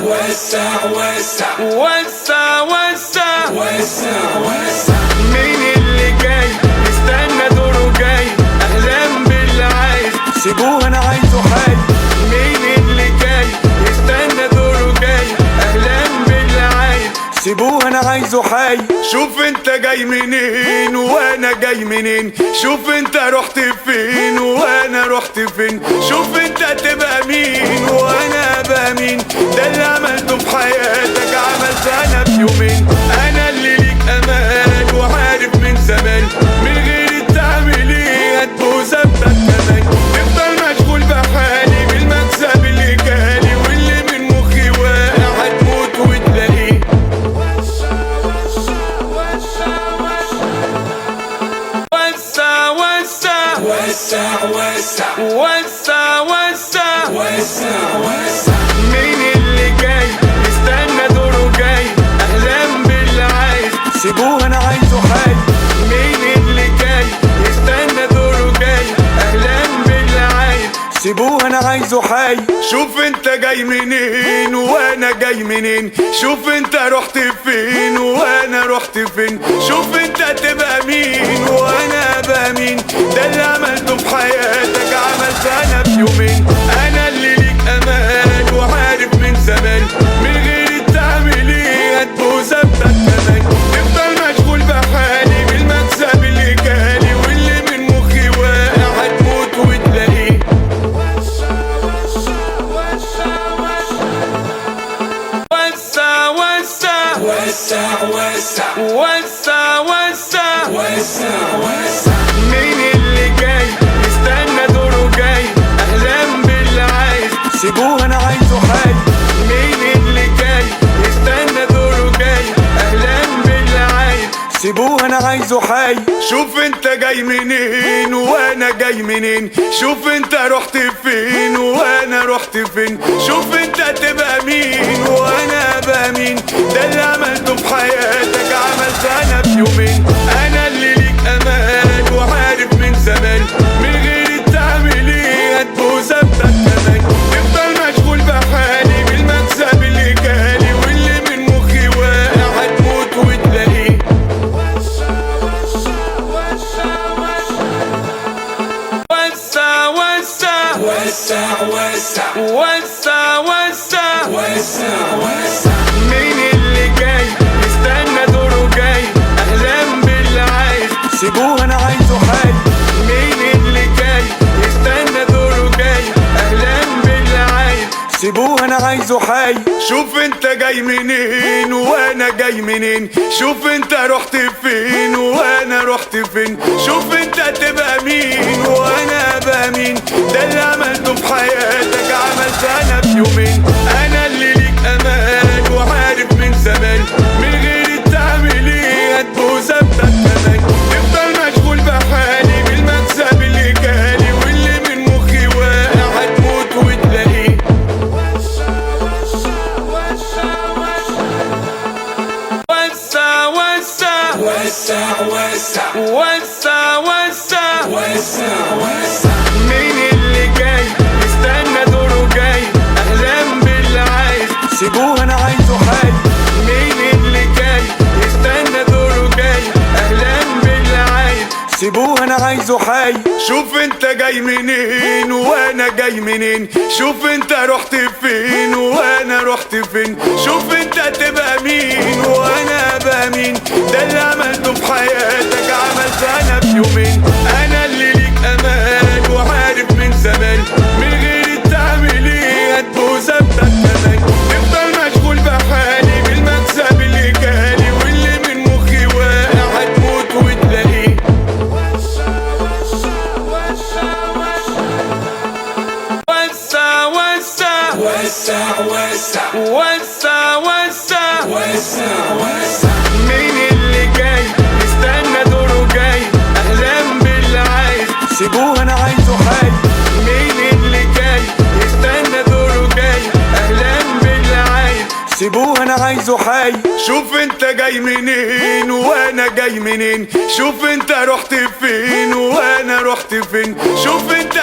وسع وسع وسع وسع وسع وسع. مين اللي جاي استنى دوره جاي؟ اهلا باللي عايز سيبوه انا عايزه حي. مين اللي جاي استنى دوره جاي؟ اهلا باللي عايز سيبوه انا عايزه حي. شوف انت جاي منين وانا جاي منين، شوف انت رحت فين وانا رحت فين، شوف انت تبقى مين وانا ابقى مين. ده اللي عملته في حياتك عملت انا في يومين. انا اللي ليك امان وعارف من زمان، من غير تعمل ايه هتبوظ ابدك كمان. تفضل مشغول بحالي بالمكسب اللي جالي، واللي من مخي واقع هتموت وتلاقيه. وسع وسع وسع وسع وسع وسع وسع وسع. مين اللي جاي استنى دوره جاي؟ اهلا باللي عايز سيبوه انا عايزه حي. مين اللي جاي استنى دوره جاي؟ اهلا باللي عايز سيبوه انا عايزه حي. شوف انت جاي منين وانا جاي منين، شوف انت رحت فين وانا رحت فين، شوف انت تبقى مين وانا ابقى مين. ده اللي عملته في حياتك عملت انا في يومين. انا اللي ليك امان وعارف من زمان، من غير تعمل ايه هتبوظ ابدك كمان. تفضل مشغول بحالي بالمكسب اللي جالي، واللي من مخي واقع هتموت وتلاقيه. وسع وسع وسع وسع وسع وسع وسع وسع. مين اللي جاي استنى دوره جاي؟ اهلا باللي عايز سيبوه انا عايزه حي. مين اللي جاي استنى دوره جاي؟ اهلا باللي عايز سيبوه انا عايزه حي. شوف انت جاي منين وانا جاي منين، شوف انت رحت فين وانا رحت فين، شوف انت تبقى مين وانا ابقى مين. ده اللي عملته في حياتك عملت انا في يومين. انا اللي ليك امان وعارف من زمان، من غير تعمل ايه هتبوظ ابدك كمان. تفضل مشغول بحالي بالمكسب اللي جالي، واللي من مخي واقع هتموت وتلاقيه. وسع وسع وسع وسع وسع وسع وسع وسع. مين اللي جاي استنى دوره جاي؟ اهلا باللي عايز سيبوه انا عايزه حي. مين اللي جاي استنى دوره جاي؟ اهلا باللي عايز سيبوه انا عايزه حي. شوف انت جاي منين وانا جاي منين، شوف انت رحت فين وانا رحت فين، شوف انت تبقى مين وانا ابقى مين. ده اللي عملته في حياتك عملت انا في يومين. انا اللي ليك امان وعارف من زمان، من غير تعمل ايه هتبوظ ابدك كمان. تفضل مشغول بحالي بالمكسب اللي جالي، واللي من مخي واقع هتموت وتلاقيه. وسع وسع وسع وسع وسع وسع وسع وسع. مين اللي جاي استنى دوره جاي؟ اهلا باللي عايز سيبوه انا عايزه حي. مين اللي جاي استنى دوره جاي؟ اهلا باللي عايز سيبوه انا عايزه حي. شوف انت جاي منين وانا جاي منين، شوف انت رحت فين وانا رحت فين، شوف انت تبقى مين وانا ابقى مين. ده اللي عملته في حياتك عملت انا في يومين. انا اللي ليك امان وعارف من زمان، من غير تعمل ايه هتبوظ ابدك كمان. تفضل مشغول بحالي بالمكسب اللي جالي، واللي من مخي واقع هتموت وتلاقيه. وسع وسع وسع وسع وسع وسع وسع وسع. مين اللي جاي استنى دوره جاي؟ اهلا باللي عايز سيبوه انا عايزه حي. مين اللي جاي استنى دوره جاي؟ اهلا باللي عايز سيبوه انا عايزه حي. شوف انت جاي منين وانا جاي منين، شوف انت رحت فين وانا رحت فين، شوف انت